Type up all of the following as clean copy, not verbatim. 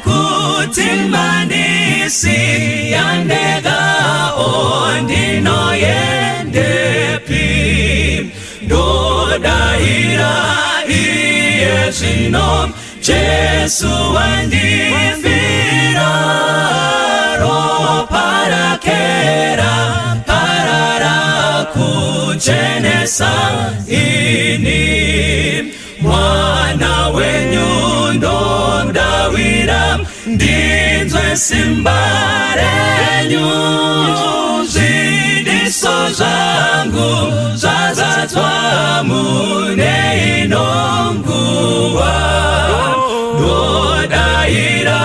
kutimbanisi yandega ondino yendepi dodahira iyezino Jesu wandifira parakera parara kuchenesa ini mwana wenyundo mdawira ndinzwe simbarenyu zidiso zangu zazatwa mune inonguwa dodaira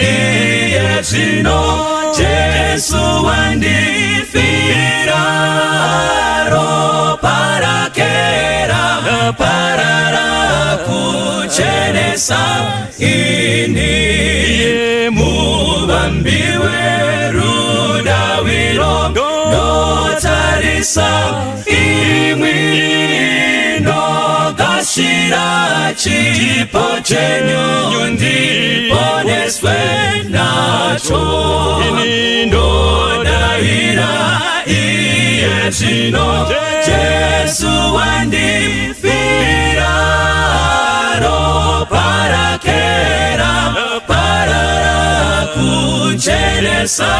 iyezino Jesu wandifira parakera parara kuchenesa ini mubambiwe rudawiro notarisa imwindo kashira chipo chenyu ndiponeswe nacho ndodaira iyezino Jesu wandifira parakera parara kuchenesa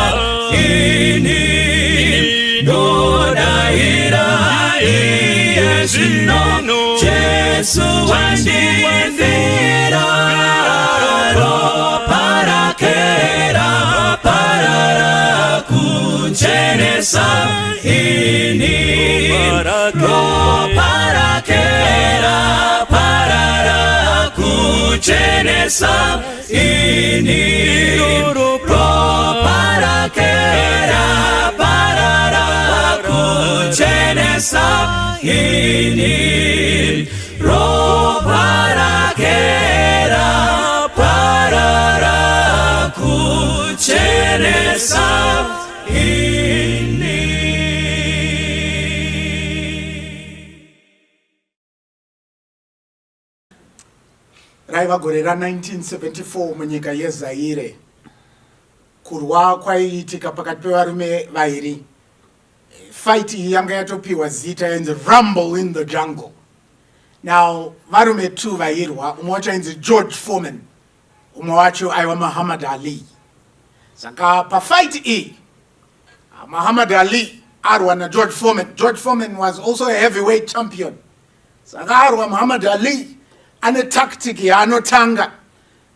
ini ndodaira iyezino Jesu wandifira parakera parara kuchenesa ini parakera parara kuchenesa ini parakera parara kuchenesa ini parakera parara kuchenesa ini. Raiva gore ra 1974 munyika yeZaire kurwa kwaiitika pakati pevarume vairi. Fight iyi yanga yatopiwa zita yanzi Rumble in the Jungle. Now varume two vairwa, umwe wacho ainzi George Foreman, umwe wacho aiva Muhammad Ali. Saka pa fight iyi Muhammad Ali arwa na George Foreman. George Foreman was also a heavyweight champion. Saka arwa Muhammad Ali ane tactic yaanotanga.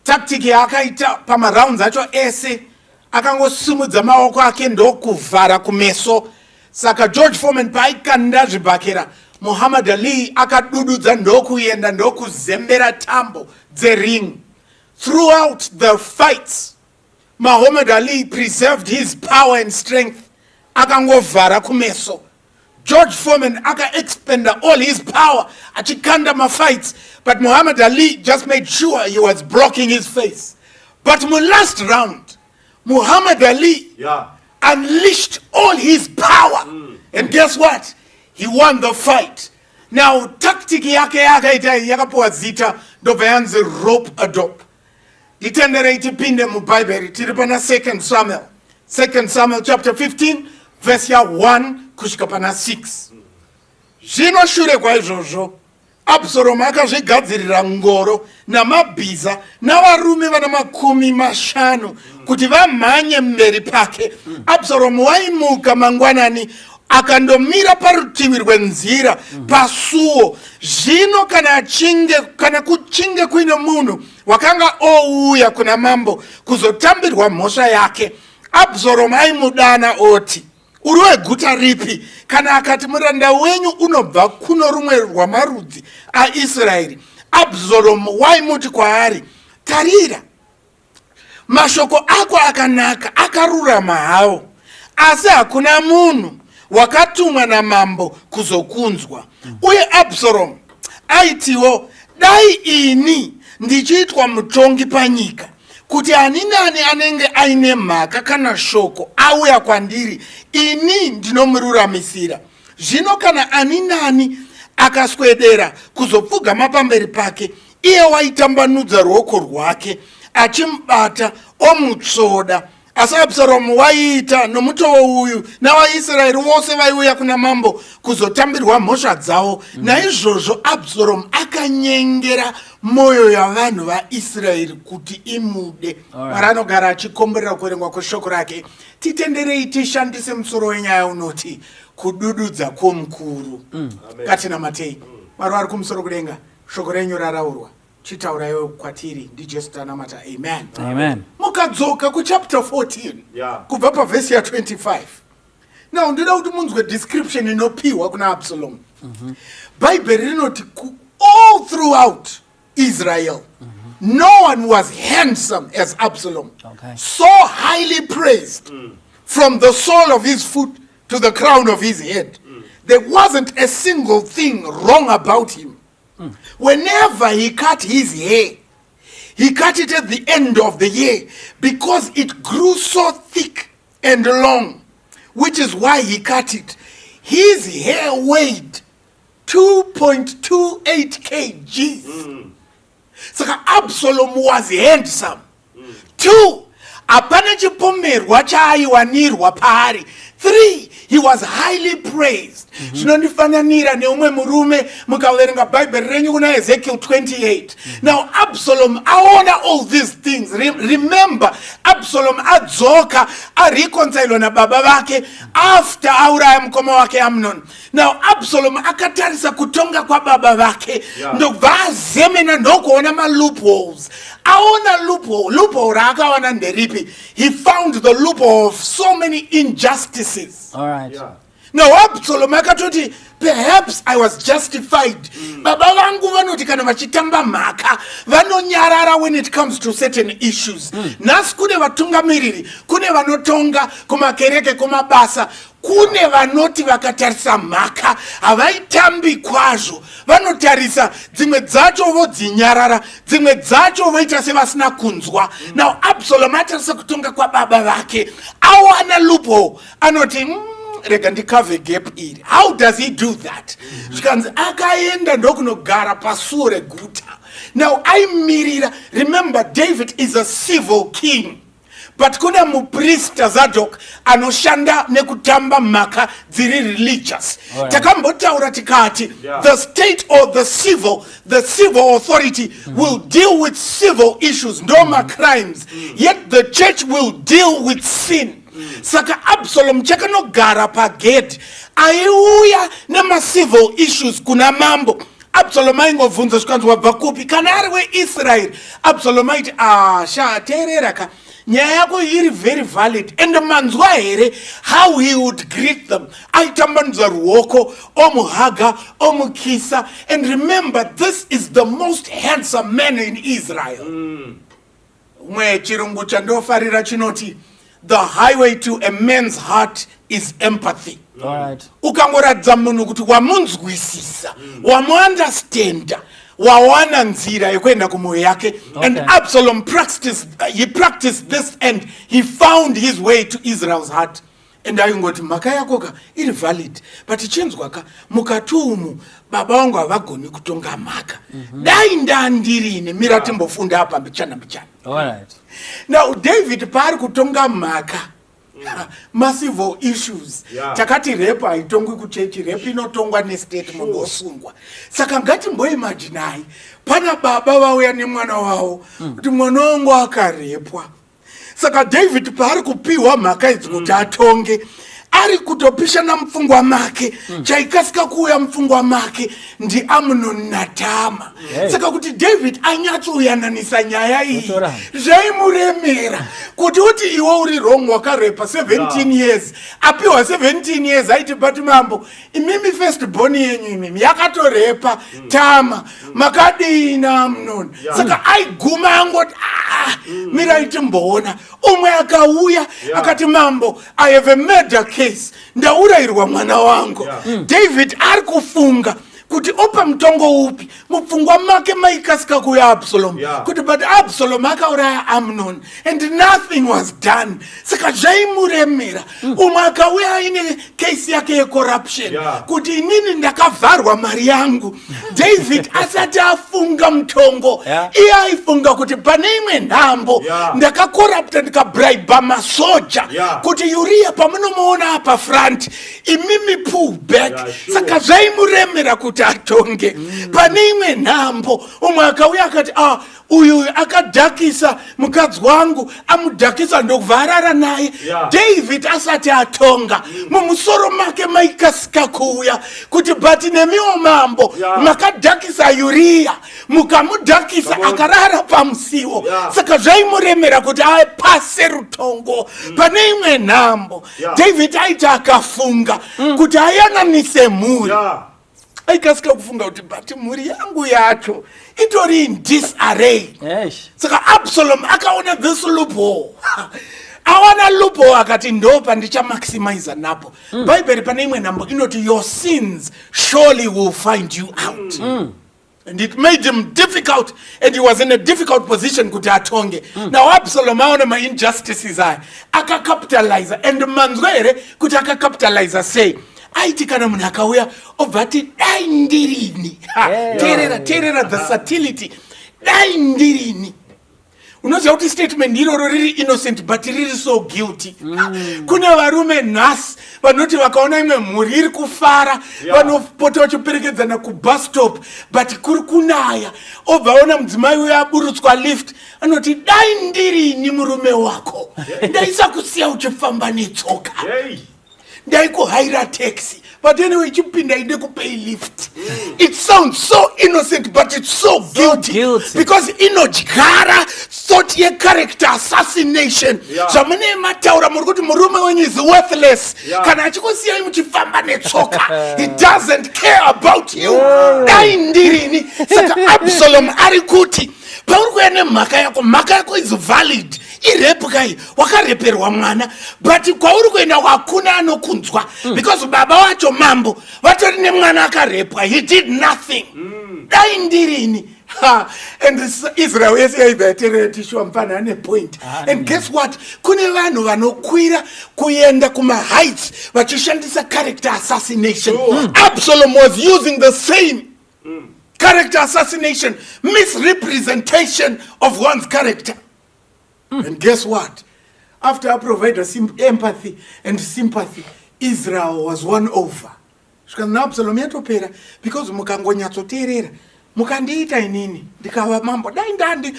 Tactic yaakaita pama rounds acho ese akangosumudza maoko ake ndokuvhara kumeso. Saka George Foreman paikanda zvibhakera, Muhammad Ali akadududza ndokuyenda ndokuzembera tambo dzering. Throughout the fights, Muhammad Ali preserved his power and strength. Akangovhara kumeso. George Foreman aka-expenda all his power achikanda ma-fights, but Muhammad Ali just made sure he was blocking his face. But in the last round, Muhammad Ali unleashed all his power. And guess what? He won the fight. Now, tactic yake yakapuwa zita ndobva yanzi rope a dope. Ditendere itipinde mu Bible tiripana 2 Samuel chapter 15 verse ya 1 kusvika pana 6. Zvino shure kwaizvozvo Absalom akazvigadzirira ngoro namabhiza navarume vana 50 kuti vamhanye mberi pake. Absalom waimuka mangwanani akandomira parutivi rwenzira pasuo. Zvino kana kuchinge kuine munhu wakanga ouya kuna mambo kuzotambirwa mhosva yake, Absalom aimudana oti, uri weguta ripi? Kana akati muranda wenyu unobva kuno rumwe rwamarudzi aIsraeri, Absalom waimuti kwaari, tarira, mashoko ako akanaka, akarurama hawo, asi hakuna munhu wakatumwa namambo kuzokunzwa. Uye Absalom aitiwo, dai ini ndichiitwa mutongi panyika, kuti ani nani anenge aine mhaka kana shoko auya kwandiri, ini ndinomururamisira. Zvino kana ani nani akaswedera kuzopfugama pamberi pake, iye waitambanudza ruoko rwake achimubata omutsoda. Asi Absalomu waiita nomutoo uyu navaIsraeri vose vaiuya kuna mambo kuzotambirwa mhosva dzavo. Naizvozvo Absalomu akanyengera mwoyo yavanhu vaIsraeri kuti imude. Mari anogara achikomborera kuverengwa kweshoko rake. Titenderei tishandise musoro wenyaya unoti kudududza kwomukuru. Katinamatei. Mwari vari kumusoro kudenga. Shoko renyu raraurwa. Chitaurayo kwatiri ndiJesu tanamata. Amen. Amen. Mukadzoka kuchapter 14 kubva pavhesi ya 25. Now ndinoda kuti munzwe description inopiwa kuna Absalom. Bible rinoti all throughout Israel no one was handsome as Absalom. So highly praised from the sole of his foot to the crown of his head. There wasn't a single thing wrong about him. Whenever he cut his hair, he cut it at the end of the year because it grew so thick and long, which is why he cut it. His hair weighed 2.28 kgs. So Absalom was handsome. 2, apana chipomerwa chaaiwanirwa paari. 3, he was highly praised. Zvinonifananira neumwe murume mukaverenga Bible renyu kuna Ezekiel 28. Now Absalom aona all these things. Remember, Absalom adzoka areconciled na baba vake after auraya mukoma wake Amnon. Now Absalom akatarisa kutonga kwa baba vake ndobva azemena ndokuona loopholes. Aona loophole raakawana nderipi. He found the loophole of so many injustices. All right. Now Absalom akatoti perhaps I was justified. Baba vangu vanoti kana vachitamba mhaka vanonyarara when it comes to certain issues. Nasi kune vatungamiriri, kune vanotonga kumakereke kumabasa, kune vanoti vakatarisa mhaka havaitambi kwazvo, vanotarisa dzimwe dzacho vodzinyarara, dzimwe dzacho voita sevasina kunzwa. Now Absalom atarisa kutonga kwa baba vake, awana loophole, anoti rega ndikave gap iri. How does he do that? Zvikanzi akaenda ndokunogara pasuo reguta. Now aimirira. Remember, David is a civil king, but kuna muprista Zadok anoshanda nekutamba mhaka dziri religious. Takambotaura tikati the state or the civil authority will deal with civil issues, normal crimes, yet the church will deal with sin. Saka Absalom chakanogara pagedhi aiuya nema-civil issues kuna mambo. Absalom aingovhunza zvikanzi wabva kupi? Kana ari weIsraeri, Absalom aiti teerera ka, nyaya yako iri very valid, and manzwa here how he would greet them. Aitambanudza ruoko, omuhaga, omukisa. And remember, this is the most handsome man in Israel. Mwe chirungu chandofarira chinoti the highway to a man's heart is empathy. All right. Ukangoradza munhu kuti wamunzwisisa, wamuunderstanda, wawana nzira yekuenda kumwoyo yake. And Absalom practiced this and he found his way to Israel's heart. And aingoti mhaka yakoka iri valid, but chinzwa ka mukati umu baba vangu havagoni kutonga mhaka. Dai ndandirine mira timbofunda apa mbichana. All right. Now David paari kutonga mhaka massive issues. Takati rap haitongwi kuchechi, rap inotongwa nestate mungosungwa. Saka ngati mboimajinai pana baba vauya nemwana wavo kuti mwana wangu akarepwa. Saka David paari kupiwa mhaka idzi kuti atonge, ari kutopishana mupfungwa make, chaikasika kuuya mupfungwa make ndi Amnon naTama. Saka kuti David anyatsoyananisa nyaya iyi zvaimuremera kuti uti iwe uri wrong wakarepa 17 years, apiwa 17 years aiti but mambo imimi first born yenyu imimi yakatorepa Tama, makadina Amnon. Saka aiguma angoti mira itimboona umwe akauya akati mambo I have a murder case, ndaurayirwa mwana wangu. David ari kufunga kuti opa mutongo upi mupfungwa make maikasika kuya Absalom kuti but Absalom akauraya Amnon and nothing was done. Saka zvaimuremera umwe akauya aine case yake yecorruption kuti inini ndakavharwa mari yangu. David asati afunga mutongo iye aifunga kuti pane imwe nhambo ndakakorrupta ndikabribe masoja kuti Uriah pamunomuona apa front imimi pull back. Saka zvaimuremera kuti atonge pane imwe nhambo. Umwe akauya akati uyu akadhakisa mukadzi wangu amudhakisa ndokuvharara naye. David asati atonga mumusoro make maikasika kuuya kuti but nemiwo mambo makadhakisa Uriah mukamudhakisa akarara pamusiwo. Saka zvaimuremera kuti apase rutongo pane imwe nhambo. David aiti akafunga kuti ayananise mhuri aikasika kufunga kuti but mhuri yangu yacho itori in disarray. Saka Absalom akaona this loophole. Awana loophole akati ndo pandichamaximize napo. Bible pane imwe nhambo inoti your sins surely will find you out. And it made him difficult, and he was in a difficult position kuti atonge. Now Absalom aona my injustices akacapitalize, and manzwere kuti akacapitalize say aiti kana munhu akauya obva ati dai ndirini. Terera the subtlety. Dai ndirini. Unoziva kuti statement iroro riri innocent but riri so guilty. Kuna varume nhasi vanoti vakaona imwe mhuri iri kufara vanopota vachiperekedzana kubus stop but kuri kunaya obva aona mudzimai uyo aburutswa lift anoti dai ndirini murume wako ndaisakusiya uchifamba netsoka ndaikuhaira taxi but anyway chipinda ide kupay lift. It sounds so innocent but it's so guilty because inodyara thought ye character assassination. Zvamune mataura muri kuti murume wenyu is worthless kana achikusiya muchifamba netsoka. He doesn't care about you. Dai ndirini. Saka Absalom ari kuti pauri kuenda mhaka yako is valid. Irepu kai wakareperwa mwana but kwauri kuenda hakuna anokunzwa because baba wacho mambo vatori nemwana akarepwa. He did nothing. Dai ndirini. And Israel yese yaibvatereretiwa mfana ane point. And guess what? Kune vanhu vanokwira kuenda kuma heights vachishandisa character assassination. Absalom was using the same character assassination, misrepresentation of one's character. And guess what? After I provided empathy and sympathy, Israel was won over. Absalom yatopera because mukangonyatsoteerera mukandiita inini ndikava mambo dai ndandi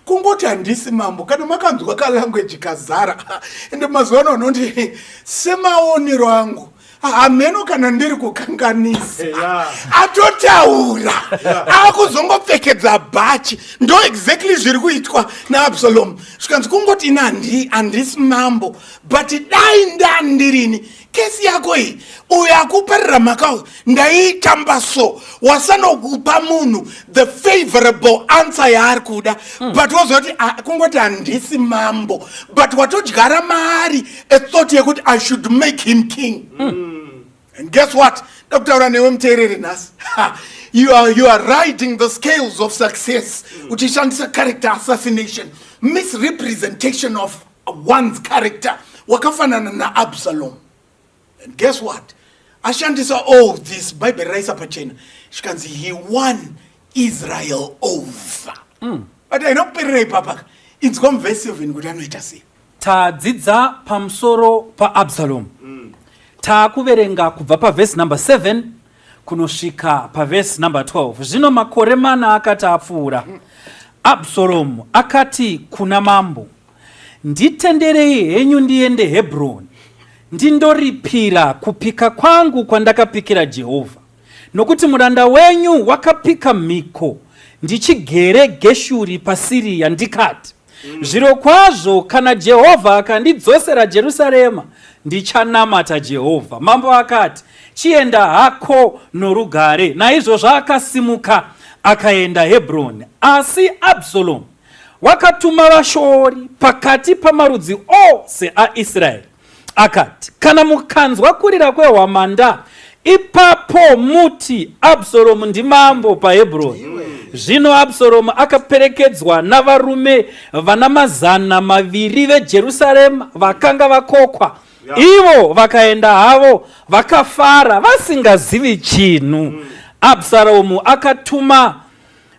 kungoti handisi mambo kana makanzwa kalanguage kazara ende mazuva anoti semaonero angu ameno kana ndiri kukanganisa atotaura akuzongopfekedza bhachi ndo exactly zviri kuitwa naAbsalom. Zvikanzi kungoti ina handisi mambo but dai ndandirini kesi yako iyi uyo akuparira mhaka ndaiitamba so wasanokupa munhu the favorable answer yaari kuda but wozoti kungoti handisi mambo but watodyara maari a thought yekuti I should make him king. And guess what? Dr. You are riding the scales of success, which is character assassination, misrepresentation of one's character. Wakafanana na Absalom. And guess what? Ashandisa all this Bible rise up a chain. She can see he won Israel over. But I don't pay papa. It's conversive in Gudanoitasi. Tadzidza pamsoro pa Absalom. Takuverenga kubva pa verse number 7 kunosvika pa verse number 12. Zvino makore mana akati apfuura, Absalom akati kuna mambo, nditenderei henyu ndiende Hebron ndindoripira kupika kwangu kwandakapikira Jehovha, nokuti muranda wenyu wakapika mhiko ndichigere Geshuri paSiria ndikati, zvirokwazvo kana Jehovha akandidzosera Jerusarema ndichanamata Jehovha. Mambo akati, chienda hako norugare. Naizvozvo akasimuka akaenda Hebron. Asi Absalom wakatuma vashori pakati pamarudzi ose aIsraeri akati, kana mukanzwa kurira kwehwamanda ipapo muti Absalomu ndimambo paHebroni. Zvino Absalomu akaperekedzwa navarume vana 200 veJerusarema vakanga vakokwa. Ivo vakaenda havo vakafara vasingazivi chinhu. Absalomu akatuma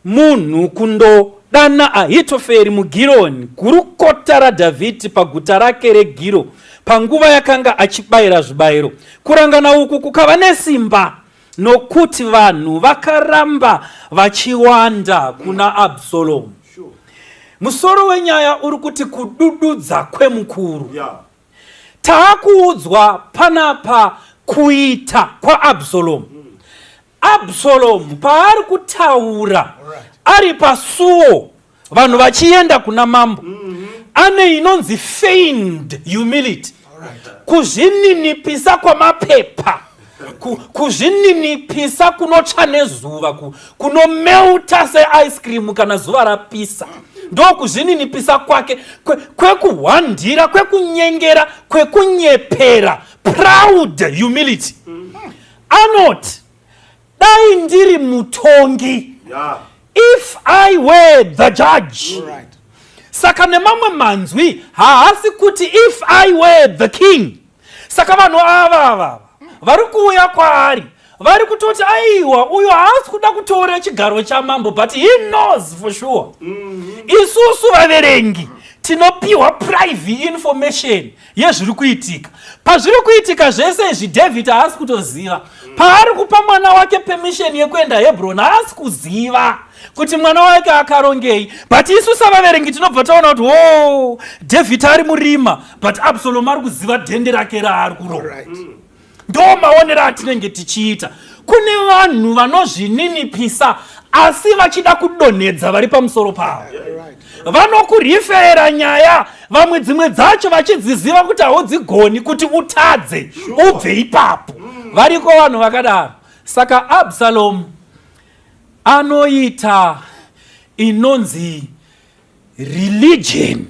munhu kundodana Ahitoferi muGironi, gurukota raDhavhidhi paguta rake reGiro, panguva yakanga achibayira zvibayiro. Kurangana uku kukava nesimba nokuti vanhu vakaramba vachiwanda kuna Absalomu. Musoro wenyaya uri kuti kudududza KweMukuru. Taakuudzwa panapa kuita kwaAbsalomu. Absalomu paari kutaura ari pasuo vanhu vachienda kuna mambo, ane inonzi feigned humility, kuzvininipisa kwamapepa, kuzvininipisa kunotsva nezuva, kunomeuta seice cream kana zuva rapisa. Ndo kuzvininipisa kwake kwekuhwandira, kwekunyengera, kwekunyepera, proud humility. Anoti, dai ndiri mutongi, if I were the judge. Saka nemamwe manzwi haasi kuti if I were the king. Saka vanhu ava vari kuuya kwaari vari kutoti aiwa uyo haasi kuda kutora chigaro chamambo, but he knows for sure. Isusu vaverengi tinopiwa private information yezviri kuitika. Pazviri kuitika zvese izvi David haasi kutoziva. Paari kupa mwana wake permission yekuenda Hebroni haasi kuziva kuti mwana wake akarongei. But isu savaverengi tinobva taona kuti David ari murima, but Absalomu ari kuziva dhende rake raari kuronga. Ndo maonero atinenge tichiita. Kune vanhu vanozvininipisa asi vachida kudonhedza vari pamusoro pavo. Vanokurifera nyaya vamwe dzimwe dzacho vachidziziva kuti haudzigoni kuti utadze ubve ipapo. Variko vanhu vakadaro. Saka Absalomu anoita inonzi religion,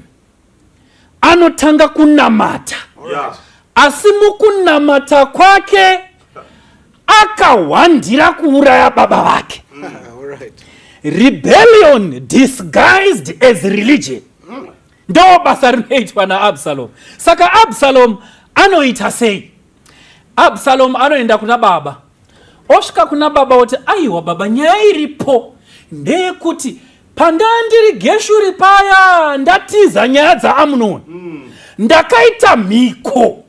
anotanga kunamata. Asi mukunamata kwake akahwandira kuuraya baba vake. Rebellion disguised as religion. Ndo basa rinoitwa naAbsalomu. Saka Absalomu anoita sei? Absalomu anoenda kuna baba. Osvika kuna baba oti, aiwa baba, nyaya iripo ndeyekuti pandandiri Geshuri paya ndatiza nyaya dzaAmunoni, ndakaita mhiko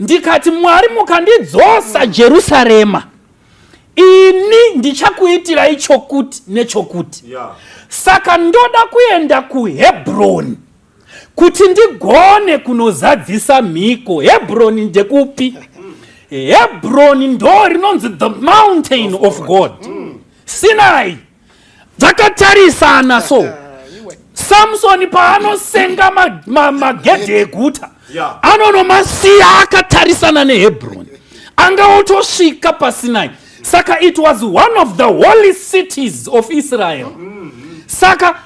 ndikati, Mwari mukandidzosa Jerusarema, ini ndichakuitirai chokuti nechokuti. Saka ndoda kuenda kuHebroni kuti ndigone kunozadzisa mhiko. Hebroni ndekupi? Hebroni ndo rinonzi the mountain of God. Sinai dzakatarisana. So Samsoni paanosenga magedhe eguta anonomasiya akatarisana neHebroni, angaotosvika paSinai. Saka it was one of the holy cities of Israel. Saka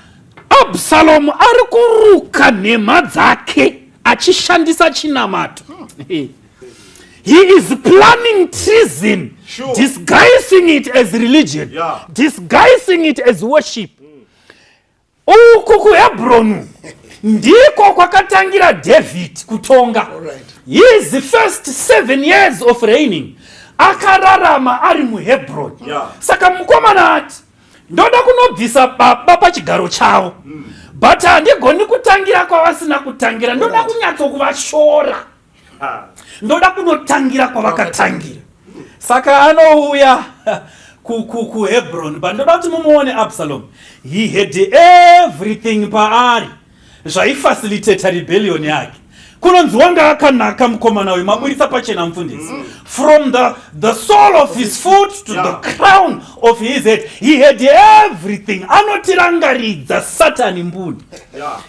Absalomu ari kuruka nhema dzake achishandisa chinamato. He is planning treason, disguising it as religion, disguising it as worship. Uku kuHebroni ndiko kwakatangira David kutonga. His first 7 years of reigning akararama ari muHebroni. Saka mukomana ati, ndoda kunobvisa baba pachigaro chavo, but handigoni kutangira kwavasina kutangira. Ndoda kunyatsokuvashora, ndoda kunotangira kwavakatangira. Saka anouya kuHebroni, but ndoda kuti mumuone Absalomu. He had everything paari zvaifacilitata rebellion yake. Kunonzi wanga akanaka mukomana uyu, maburisa pachena mufundisi. From the sole of his foot to the crown of his head, he had everything. Anotirangaridza Satani mbuni.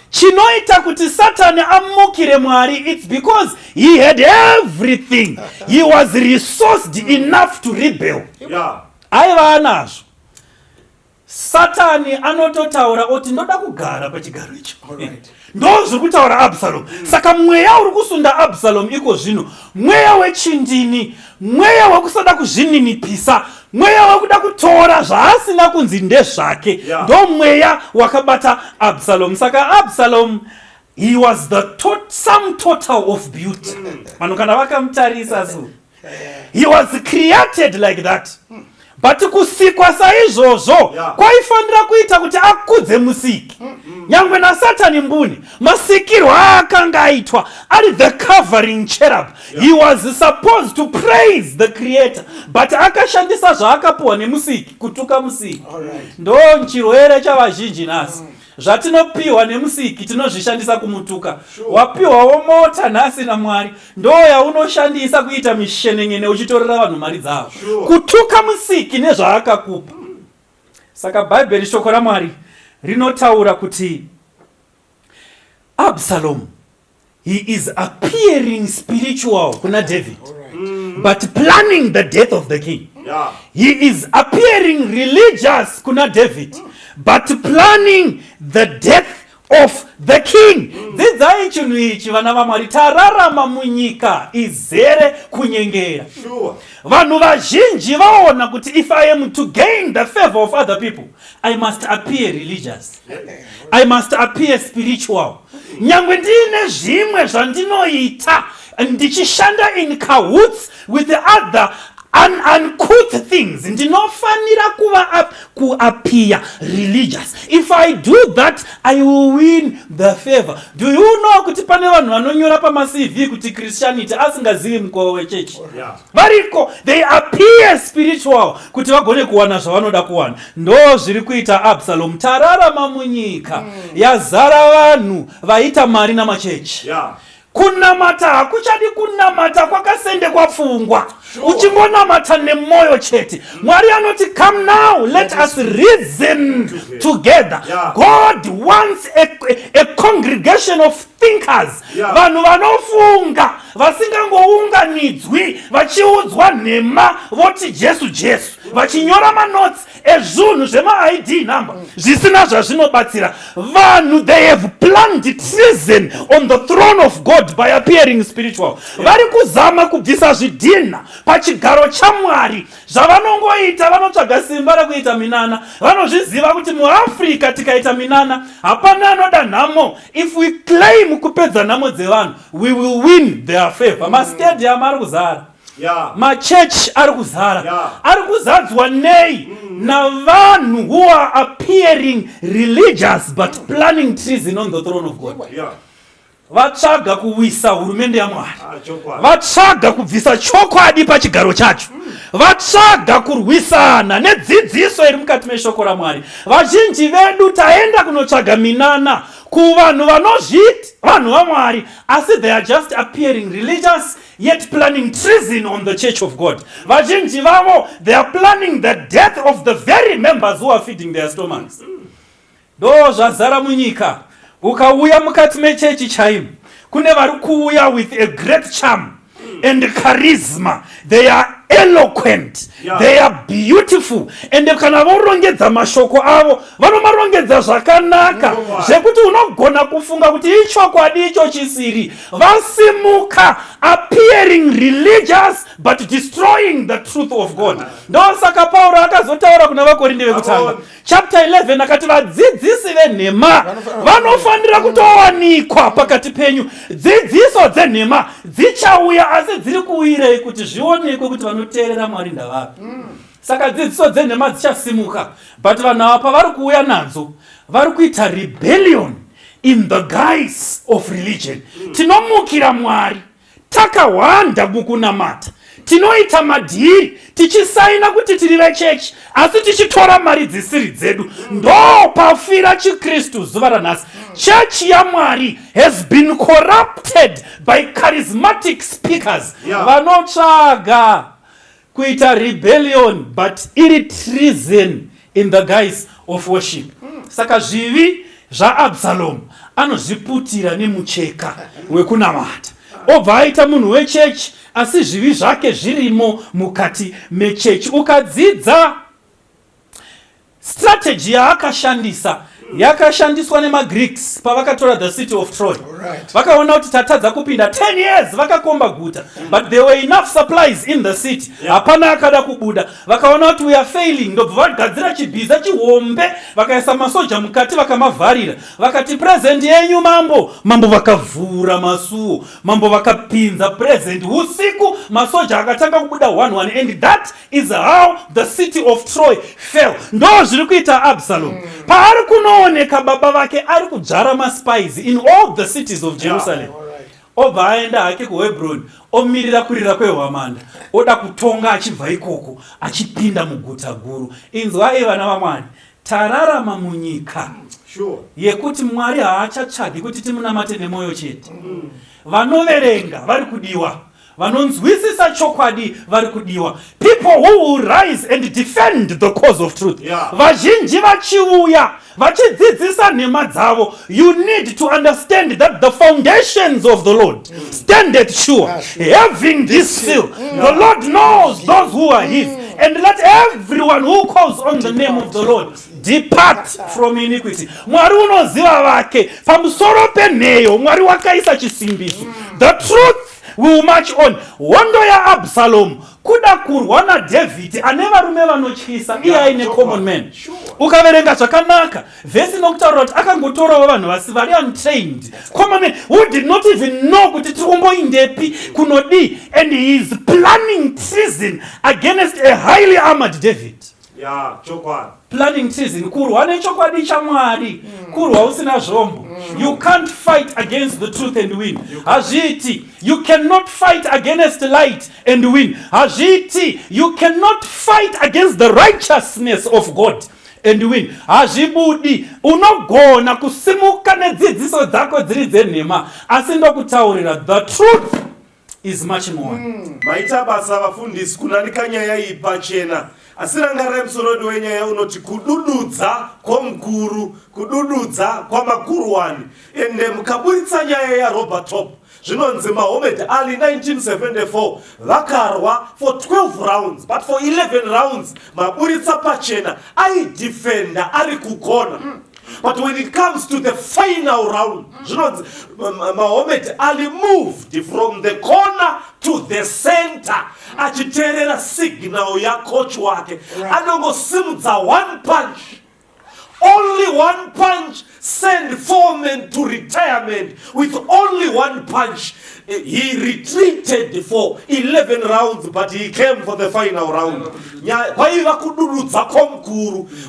Chinoita kuti Satani amukire Mwari, it's because he had everything. He was resourced enough to rebel. Aiva anazvo. Satani anototaura oti ndoda kugara pachigaro icho. Alright. Ndozviri kutaura Absalom. Saka mweya uri kusunda Absalom iko zvino mweya wechindini, mweya wekusada kuzvininipisa, mweya wekuda kutora zvaasina kunzi ndezvake. Ndo mweya wakabata Absalom. Saka Absalom, he was the sum total of beauty. Vanhu kana vakamutarisa so, he was created like that. But kusikwa saizvozvo kwaifanira kuita kuti akudze musiki. Nyangwe naSatani mbuni masikirwo akanga aitwa ari the covering cherub. He was supposed to praise the creator, but akashandisa zvaakapuwa nemusiki kutuka musiki. Ndo chirwere chavazhinji nhasi. Zvatinopiwa nemusiki tinozvishandisa kumutuka. Wapiwawo mota nhasi naMwari ndo yaunoshandisa kuita mishenengene uchitorera vanhu mari dzavo. Kutuka musiki nezvaakakupa. Saka Bhaibheri shoko raMwari rinotaura kuti Absalom, he is appearing spiritual kuna David, but planning the death of the king. He is appearing religious kuna David, but planning the death of the king. Dzidzai chinhu ichi vana vaMwari, tararama munyika izere kunyengera. Vanhu vazhinji vaona kuti if I am to gain the favor of other people, I must appear religious. I must appear spiritual. Nyangwe ndine zvimwe zvandinoita ndichishanda in cahoots with the other uncouth things, ndinofanira kuappear religious. If I do that, I will win the favor. Do you know kuti pane vanhu vanonyora pamaCV kuti Christianity asingazivi mukova wechechi? Variko, they appear spiritual kuti vagone kuwana zvavanoda kuwana. Ndo zviri kuita Absalom. Tararama munyika yazara vanhu vaita mari namachechi. Kunamata hakuchadi kunamata kwakasendekwa pfungwa. Uchingonamata nemoyo chete. Mwari anoti, come now, let us reason together. God wants a congregation of thinkers. Vanhu vanofunga, vasingangounganidzwi, vachiudzwa nhema, voti Jesu Jesu, vachinyora manotsi ezvunhu zvema-ID number, zvisina zvazvinobatsira. Vanhu, they have planned treason on the throne of God by appearing spiritual. Vari kuzama kubvisa zvidhina pachigaro chaMwari. Zvavanongoita, vanotsvaga simba rekuita minana. Vanozviziva kuti muAfrica tikaita minana hapana anoda nhamo. If we claim kupedza nhamo dzevanhu, we will win their favor. Mastadium ari kuzara, machurch ari kuzara, ari kuzadzwa nei navanhu who are appearing religious but planning treason on the throne of God. Vatsvaga kuwisa hurumende yaMwari, vatsvaga kubvisa chokwadi pachigaro chacho, vatsvaga kurwisana nedzidziso iri mukati meshoko raMwari. Vazhinji vedu taenda kunotsvaga minana kuvanhu vanozviti vanhu vaMwari, asi they are just appearing religious yet planning treason on the church of God. Vazhinji vavo, they are planning the death of the very members who are feeding their stomachs. Do zvazara munyika. Ukauya mukati mechechi chaimo, kune vari kuuya with a great charm and charisma. They are eloquent, they are beautiful, and kana vorongedza mashoko avo vanomarongedza zvakanaka zvekuti unogona kufunga kuti ichokwadi icho chisiri. Vasimuka, appearing religious but destroying the truth of God. Ndo saka Pauro akazotaura kuna vaKorinde vekutanga chapter 11 akati vadzidzisi venhema vanofanira kutowanikwa pakati penyu. Dzidziso dzenhema dzichauya, asi dziri kuwirei kuti zvionekwe kuti vanoteerera Mwari ndavapi. Saka dzidziso dzenhema dzichasimuka, but vanhu ava pavari kuuya nadzo vari kuita rebellion in the guise of religion. Tinomukira Mwari takawanda mukunamata, tinoita madhiri tichisaina kuti tiri vechechi, asi tichitora mari dzisiri dzedu. Ndo pafira chiKristu zuva ranhasi. Chechi yaMwari has been corrupted by charismatic speakers vanotsvaga kuita rebellion but iri treason in the guise of worship. Saka zvivi zvaAbsalom anozviputira nemucheka wekunamata, obva aita munhu wechechi asi zvivi zvake zvirimo mukati mechechi. Ukadzidza strategy yakashandiswa nemaGreeks pavakatora the city of Troy. Vakaona kuti tatadza kupinda 10 years vakakomba guta, but there were enough supplies in the city. Hapana akada kubuda. Vakaona kuti we are failing. Ndobva vagadzira chibhiza chihombe, vakaisa masoja mukati vakamavharira. Vakati present yenyu mambo. Mambo vakavhura masuo. Mambo vakapinza present usiku. Masoja akatanga kubuda one and that is how the city of Troy fell. Ndo zviri kuita Absalom. Paari kunooneka baba vake ari kudzvara maspies in all the cities of Jerusalem. Obva aenda hake kuHebron, omirira kurira kweHwamanda, oda kutonga achibva ikoko, achipinda muguta guru. Inzwai vana vaMwari, tararama munyika yekuti Mwari haachatsvagi kuti timunamate nemoyo chete. Vanoverenga vari kudiwa, vanonzwisisa chokwadi vari kudiwa. People who will rise and defend the cause of truth. Vazhinji vachiuya vachidzidzisa nhema dzavo. You need to understand that the foundations of the Lord standeth sure, having this seal. The Lord knows those who are his, and let everyone who calls on the name of the Lord depart from iniquity. Mwari unoziva vake pamusoro penheyo. Mwari wakaisa chisimbiso. The truth will march on. Hondo ya Absalom kuda kurwa naDavid ane varume vanotyisa, iye aine common man. Ukaverenga zvakanaka vhesi nokutaura kuti akangotorawo vanhu vari untrained, common men who did not even know kuti tiri kumboindepi kunodi, and he is planning treason against a highly armored David. Planning treason, kurwa nechokwadi chaMwari, kurwa usina zvombo. You can't fight against the truth and win. Hazviti, you cannot fight against light and win. Hazviti, you cannot fight against the righteousness of God and win. Hazvibudi, unogona kusimuka nedzidziso dzako dziri dzenhema, asi ndokutaurira the truth is much more. Maita basa vafundisi kunanika nyaya iyi pachena. Asirangarai musoro wenyaya unoti kudududza KweMukuru, kudududza kwamakuruwani. Ende mukaburitsa nyaya ya Robert Top. Zvinonzi Muhammad Ali 1974 vakarwa for 12 rounds, but for 11 rounds maburitsa pachena aidefenda ari kugona. But when it comes to the final round, Muhammad Ali moved from the corner to the center. Achiterera signal ya coach wake. Anongosimudza one punch. Only one punch sent Foreman to retirement. With only one punch, he retreated for 11 rounds, but he came for the final round.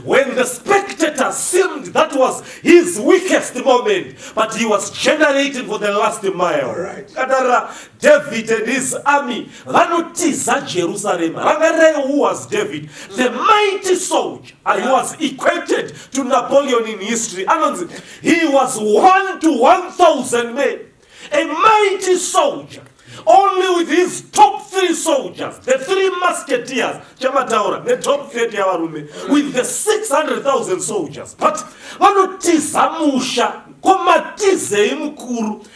When the spectator seemed that was his weakest moment, but he was generating for the last mile. David and his army, vanotiza Jerusalem. Who was David? The mighty soldier. He was equated to Napoleon in history. He was 1 to 1,000 men. A mighty soldier. Only with his top 3 soldiers, the 3 musketeers, the top 30 varume, with the 600,000 soldiers. But vanotiza musha, komatize mukuru,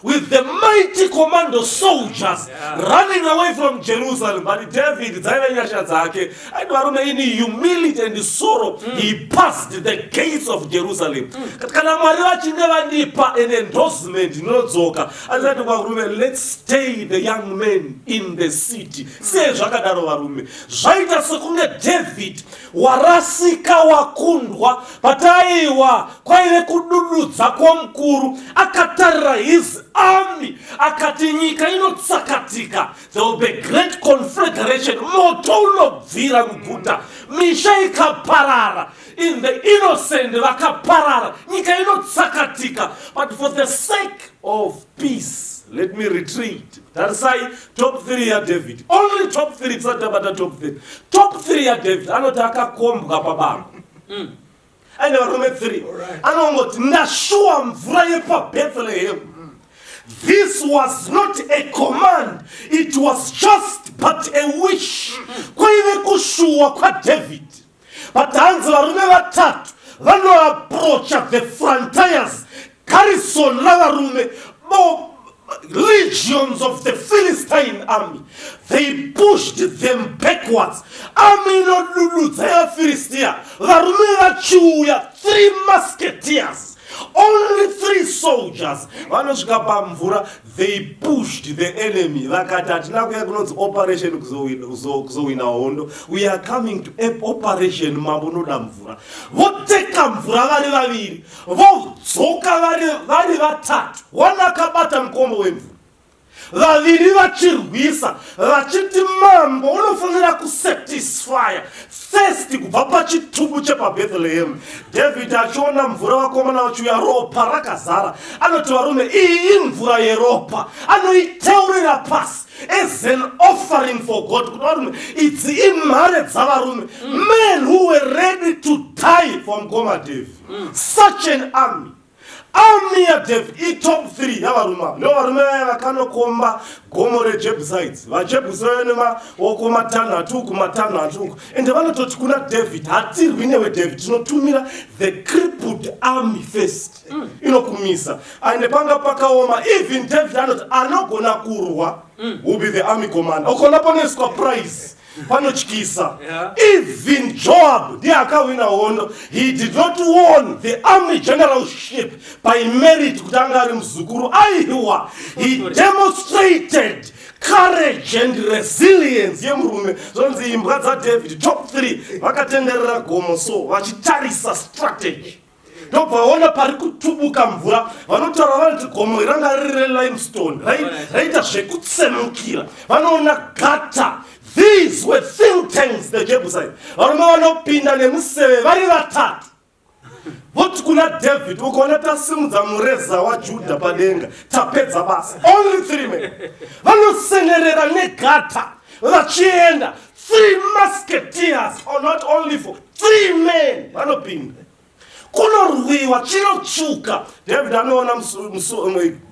with the mighty commando soldiers running away from Jerusalem. But David, in humility and sorrow, he passed the gates of Jerusalem. An endorsement, let's stay the young men in the city. David warasika wakundwa pataiwa kwaile kudududza KweMukuru akatarira his army akati nyika inotsakatika. There will be great conflagration. Moto unobvira muguta, misha ikaparara, in the innocent vakaparara, nyika inotsakatika. But for the sake of peace, let me retreat. That's why top 3 are David. Only top 3, it's not about the top 3. Top 3 are David. Anotaka kombwa pababa. I never remember 3. Anongot nashua mvura yepa Bethlehem. This was not a command. It was just but a wish. Kwa iwe kushua kwa David. But hanzi varume vatatu vano approach the frontiers. Garrison la varume legions of the Philistine army. They pushed them backwards. Army not Kudududza ya Philistia. Varume vachiuya 3 musketeers. Only 3 soldiers. Vanosvika pamvura. They pushed the enemy. Vakati hatina kuya kunonzi operation kuzowina hondo. We are coming to operation mambo noda mvura. Voteka mvura vari vaviri. Vodzoka vari vatatu. Wanakabata mukombo wemvura. Vaviri vachirwisa vachiti mambo unofanira kusatisfya thirst kubva pachitubu chepaBethlehem. David achiona mvura vakomana vachiuya ropa rakazara, anoti varume iyi imvura yeropa, anoiteurira pasi as an offering for God. Kuti varume idzi imhare dzavarume, men who were ready to die for mukoma David. Such an army ya David, top 3 yavaruma. No varume vakanokomba gomo reJebusites. VaJebusites vokoma tanhatu kumatanhatu. Ende vanototi kuna David, hatirwi newe David, tinotumira the crippled army first. Inokumisa. Ande panga pakaoma, even David anoti anogona kurwa will be the army commander. Okona poneswa prize. Panochikisa. Even Joab, the akawina hondo, he did not won the army generalship by merit kutangari mzukuru aiwa. He demonstrated courage and resilience yemurume. Zonzi imbwa za David top 3 vakatenderera gomo, so vachitarisa strategy. Ndopaona pari kutubuka mvura vanotaura vanoti gomo iranga riri limestone raita zvekutsemukira, vanoona gata. These were think tanks, the Jebusites. Varume vanopinda nemuseve vari vatatu. Voti kuna David, ukaona tasimudza mureza waJudha padenga, tapedza basa. Only 3 men. Vanosenerera negata vachienda. 3 musketeers, or not only 4, 3 men vanopinda. Kunorwiwa chinochuka. David anoona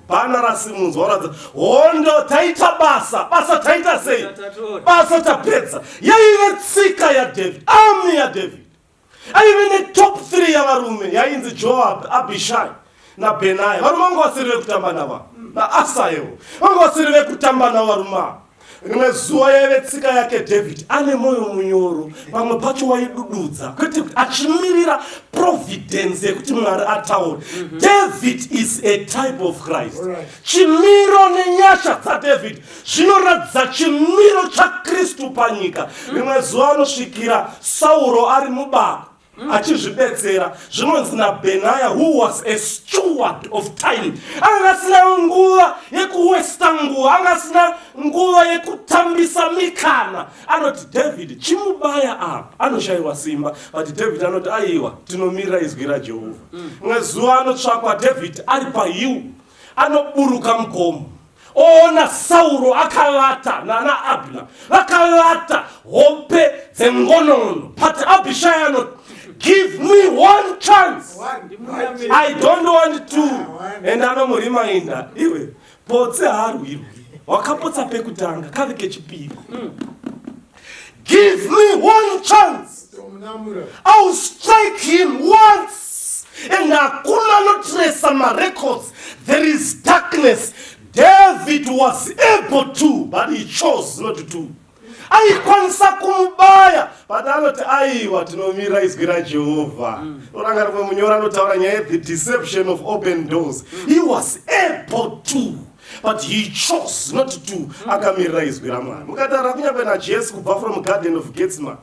bhana rasimunzwa varadza hondo taita basa taita sei, basa tapedza. Yaive tsika ya David, army ya David. Aive netop 3 yavarume yainzi Joab, Abishai naBenaya. Varume vanga vasiri vekutamba nava naAsayo, vanga vasiri vekutamba navaruma. Rimwe zuva yaive tsika yake David ane moyo munyoro, pamwe pacho waidududza kwete achimirira providence yekuti Mwari ataure. David is a type of Christ. Chimiro nenyasha dzaDavid zvinoratidza chimiro chaKristu panyika. Rimwe zuva anosvikira Sauro ari mubako achizvibetsera, zvinonzi naBenaya, who was a steward of time. Angasina nguva yekuwesta nguva, angasina nguva yekutambisa mikana. Anoti David chimubaya apa, anoshayiwa simba, but David anoti aiwa tinomira izwi raJehovha. Mwezuva anotsvakwa David ari pahill, anoburuka mugomo. Ona Sauro akalata naAbner vakalata hope dzengonono, but Abishai anoti give me 1 chance. I don't want 2. And anomurimainda iwe potse harwirwi wakapotsa pekutanga kave kechipiri. Give me 1 chance. I'll strike him once. And hakuna notresa my records. There is darkness. David was able to, but he chose not to. Aikwanisa kumubaya, but anoti aiwa tinomira izwi raJehovha. Oranga rumwe munyora anotaura nyaya the deception of open doors. He was able to, but he chose not to. Akamirira izwi raMwari. Mukataura kunyangwe naJesu kubva from Garden of Gethsemane.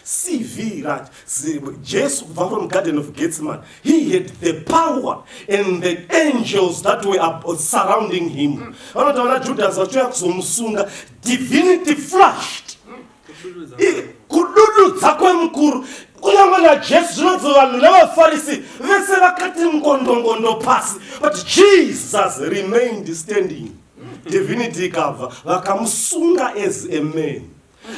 CV right, Jesus from Garden of Gethsemane, he had the power and the angels that were surrounding him. Judas was divinity flashed. Kudududza KweMukuru. Kunyangwe Jesu vanhu navaFarisi vese vakati ngondo pasi, but Jesus remained standing. Divinity ikabva vakamusunga as a man.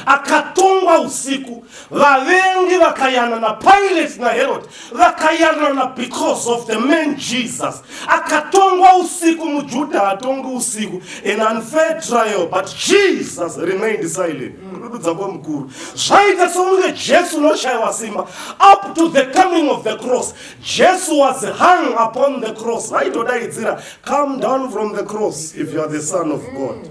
akatongwa usiku. Vavengi vakayana na Pilate na Herod, vakayana na because of the man Jesus. Akatongwa usiku, muJuda atongwa usiku, an unfair trial, but Jesus remained silent. Kudududza KweMukuru. Zvaita songe Jesu noshaiwa simba. Up to the coming of the cross, Jesus was hung upon the cross. Come down from the cross if you are the Son of God.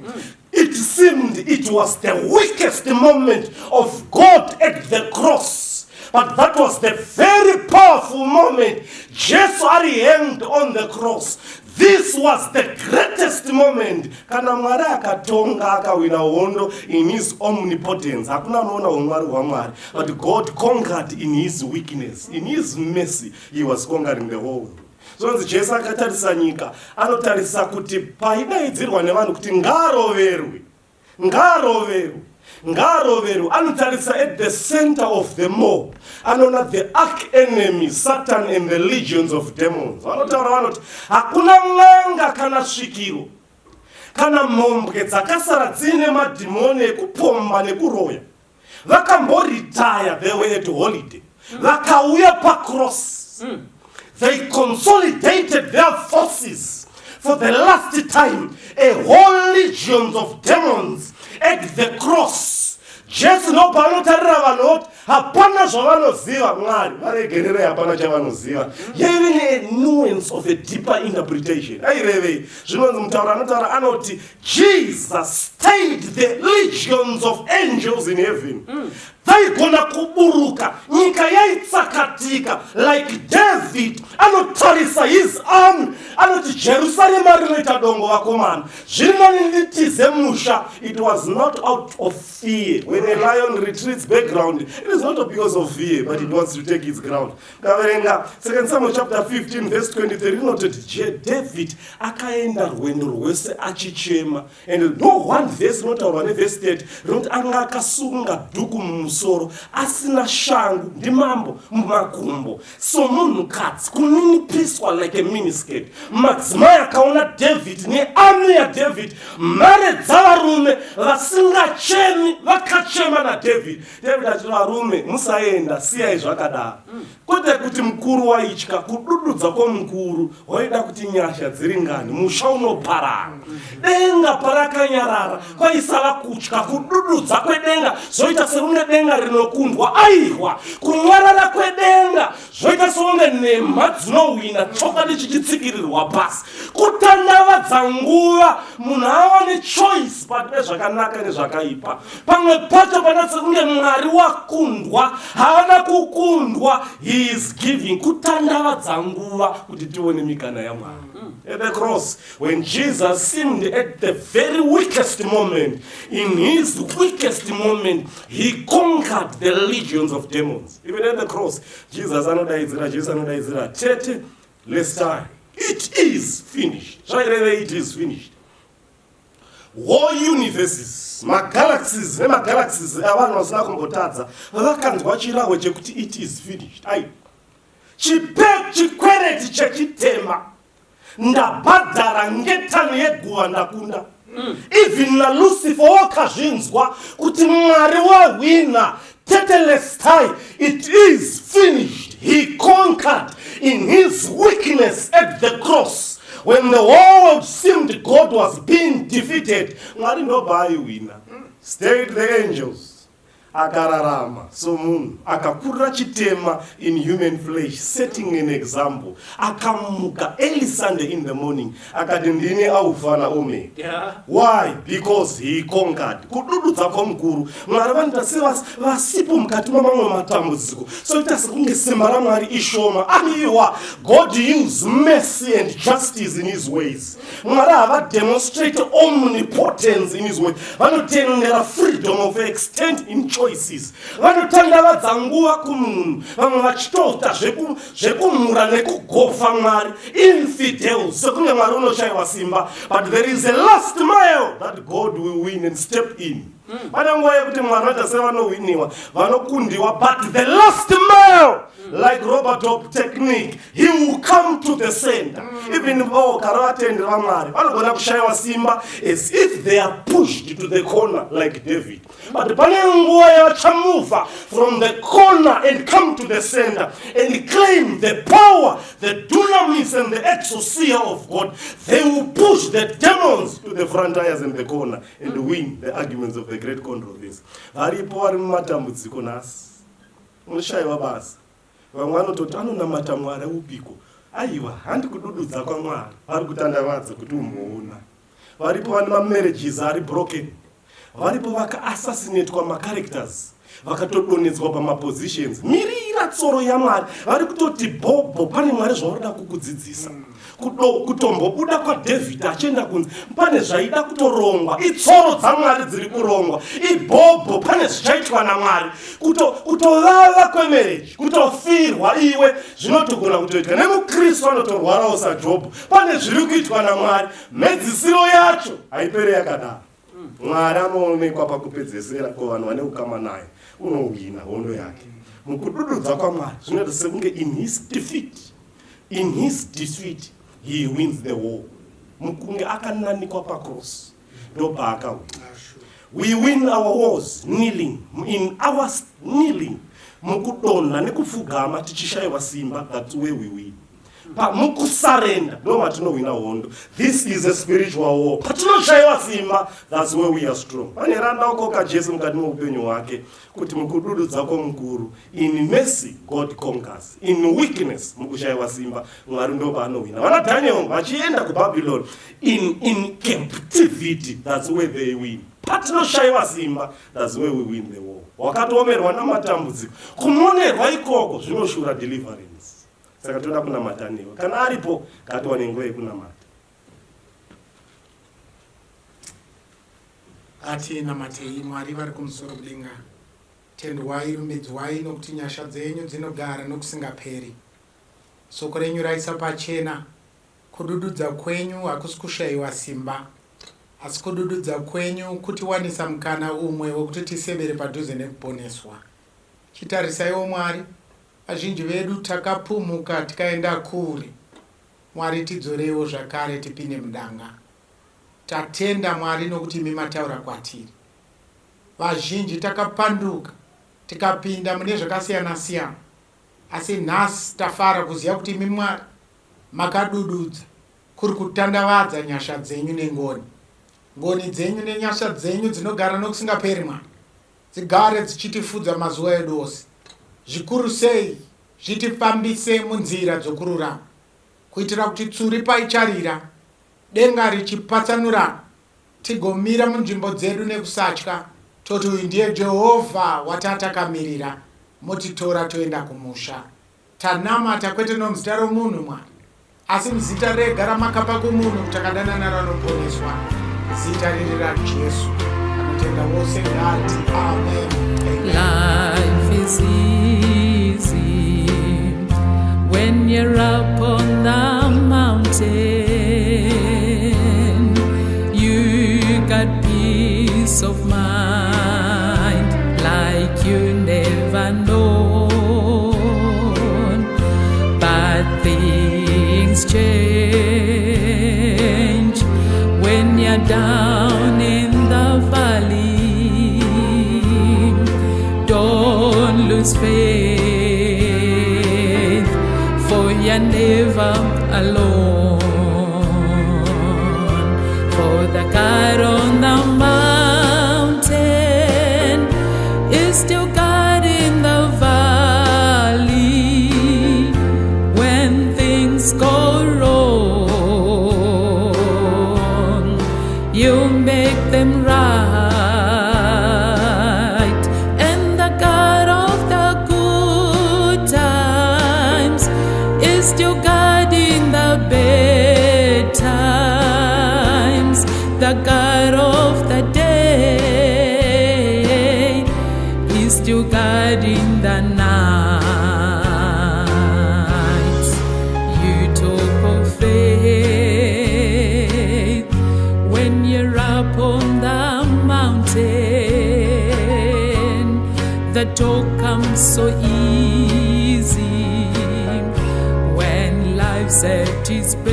It seemed it was the weakest moment of God at the cross, but that was the very powerful moment. Jesus hanged on the cross. This was the greatest moment. Kana Mwari akatonga akawina hondo in his omnipotence. Hakuna unoona umwari hwaMwari. But God conquered in his weakness. In his mercy, he was conquering the whole world. Zonzi Jesu akatarisa nyika, anotarisa kuti paidaidzirwa nevanhu kuti ngaroverwe. Anotarisa at the center of the mob. Anona the arch enemy, Satan and the legions of demons. Anotaura vanoti hakuna n'anga kana svikiro kana mhombwe dzakasara dzine madhimoni ekupomba nekuroya. Vakamboretire, they were at holiday. Vakauya pacross. They consolidated their forces for the last time. A whole legion of demons at the cross. Jesu no panotarira vanoti hapana zvavanoziva Mwari, varegerere hapana chavanoziva. Even a nuance of a deeper interpretation. Aireve zvinonzi mutaura anotaura anoti Jesus stayed the legions of angels in heaven. Vaigona kuburuka, nyika yaitsakatika, like David anotarisa his arm, anoti Jerusalem rinoita dongo vakomana. Zvinoninditize musha. It was not out of fear. When a lion retreats background, it is not because of fear, but it wants to take its ground. Kaverenga 2 Samuel chapter 15 verse 23 inototi David akaenda rwendo rwese achichema. And no one verse notaurwa neverse 30 rinoti anga akasunga dhuku mumusoro asina shangu ndimambo mumakumbo somunhukadzi kuninipiswa like a miniskirt. Madzimai akaona David nearmy yaDavid, mhare dzavarume vasingachemi vakachema naDavid. David achiti varume musaenda, siyai zvakadaro. Kwete kuti mukuru waitya, kudududza KweMukuru waida kuti nyasha dziri ngani, musha unoparara. Denga parakanyarara kwaisava kutya, kudududza kwedenga zvoita sekunge denga rinokundwa. Aihwa kunyarara kwedenga zvoita sekunge nhema dzinowina, tsoka ndichichitsikirirwa pasi. Kutandavadza nguva, munhu awane choice pakati pezvakanaka nezvakaipa. Pamwe pacho panatse kunge Mwari wakundwa, haana kukundwa. He is giving kutandavadza nguva kuti tione mikana yaMwari. At the cross, when Jesus seemed at the very weakest moment, in his weakest moment, he conquered the legions of demons. Even at the cross, Jesus anodaidzira, Tete, let's die. It is finished. It is finished. Whole universes, magalaxies, avanhu vasina kumbotadza vakanzwa chirahwe chekuti it is finished. Chikwereti chechitema ndabhadhara ngetani yeguva ndakunda. Even na Lucifer wakazvinzwa kuti Mwari wahwina. Tetelestai, it is finished. He conquered in his weakness at the cross. When the world seemed God was being defeated, Mwari nobody winner. Stayed the angels. Akararama, so munhu akakurira chitema in human flesh, setting an example. Akamuka early Sunday in the morning, akati ndini Alpha na Omega. Why? Because he conquered. Kudududza KweMukuru, Mwari vanita sevasipo mukati mamwe matambudziko. So ita sekunge simba raMwari ishoma. Aiwa, God used mercy and justice in his ways. Mwari hava demonstrate omnipotence in his ways. Vanotendera freedom of extent in choices. Vanotandavadza nguva kumunhu, vamwe vachitota zvekumhura nekugofa Mwari. Infidels, sekunge Mwari unoshayiwa simba. But there is a last mile that God will win and step in. Pane nguva yekuti Mwari vaita sevanohwiniwa, vanokundiwa, but the last mile, like Robert Hope technique, he will come to the center. Even karavatendera vaMwari vanogona kushayiwa simba as if they are pushed to the corner like David. But pane nguva yavachamuva from the corner and come to the center and claim the power, the dunamis and the exousia of God, they will push the demons to the frontiers and the corner and win the arguments of the great controversy. Varipo vari mumatambudziko nhasi, unoshayiwa basa. Vamwe vanototi anonamata Mwari upiko. Aiwa, handi kudududza kwaMwari vari kutandavadza kuti umuona. Varipo vane mamarriages ari broken. Varipo vaka-assassinatwa macharacters, vakatodonedzwa pamapositions. Mirira tsoro yaMwari, vari kutoti bhobho, pane Mwari zvaurida kukudzidzisa. Kutombobuda kwaDhavhidhi achienda kunzi pane zvaida kutorongwa, itsoro dzaMwari dziri kurongwa, ibhobho pane zvichaitwa naMwari, kutovava kwemarriage, kutofirwa iwe zvinotogona kutoitika. NemuKristu anotorwarawo saJobho, pane zviri kuitwa naMwari, mhedzisiro yacho haiperi yakadaro. Mwari anoonekwa pakupedzesera kuvanhu vane ukama naye, unohwina hondo yake. Mukudududza kwaMwari zvinoita sekunge in his defeat he wins the war. Mukunge akananikwa pacross ndopa akawina. We win our wars kneeling, in our kneeling, mukudonha nekupfugama tichishayiwa simba, that's where we win. Mukusarenda ndo matinowina hondo. This is a spiritual war. Patinoshayiwa simba, that's where we are strong. Pane randakoka Jesu mukati muupenyu hwake kuti mukudududza kwomukuru, in mercy God conquers, in weakness mukushayiwa simba Mwari ndo paanowina. Vana Daniel vachienda kuBabylon in captivity, that's where they win. Patinoshayiwa simba, that's where we win the war. Wakatoomerwa namatambudziko, kumonerwa ikoko zvinoshura deliverance. Saka toda kunamata newe. Kana aripo ngatiwane nguva yekunamata. Atinamatei Mwari vari kumusoro kudenga. Tendwai, rumbidzwai nokuti nyasha dzenyu dzinogara nokusingaperi. Soko renyu raisa pachena. Kudududza kwenyu hakusi kushayiwa simba, asi kudududza kwenyu kuti wanisa mukana umwe wokuti tisevere padhuze nekuponeswa. Chitarisaiwo Mwari, vazhinji vedu takapumuka tikaenda kure. Mwari tidzorewo zvakare tipinde mudanga. Tatenda Mwari nokuti imi mataura kwatiri. Vazhinji takapanduka tikapinda mune zvakasiyana siyana, asi nhasi tafara kuziva kuti imi Mwari makadududza kuri kutandavadza nyasha dzenyu nengoni. Ngoni dzenyu nenyasha dzenyu dzinogara nokusingaperi Mwari, dzigare dzichitifudza mazuva edu ose. Zvikuru sei zvitifambise munzira dzokururama, kuitira kuti tsuri paicharira denga richipatsanurana, tigomira munzvimbo dzedu nekusatya, toti uyu ndiye Jehovha watatakamirira, motitora toenda kumusha. Tanamata kwete nomuzita romunhu Mwari, asi muzita rega ramakapa kumunhu kuti akadanana ranoponeswa, zita riri raJesu. Anotenda wose ngati amen. Life is easy when you're up on the mountain. You got peace of mind like you never known. But things change when you're down in the valley. Don't lose faith, for you're never alone. For the God on the mountain is still God in the valley. When things go wrong, you make them right. Still God in the bad times, the God of the day is still God in the night. You talk of faith when you're up on the mountain. comes so easy when life's at its best.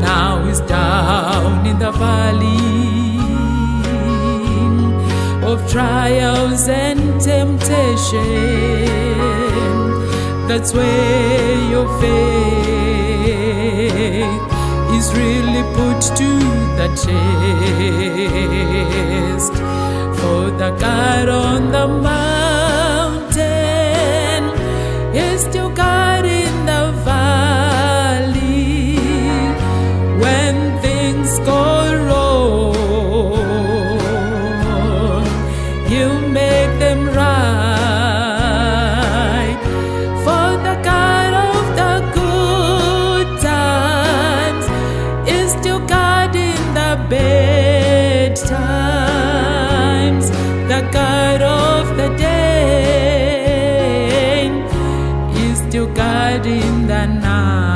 Now he's down in the valley of trials and temptation. That's where your faith is really put to the test. For the God on the mountain is still God in the valley. When things go wrong, He'll make them right. For the God of the good times is still God in the bad times. The God of the day is still God in the night.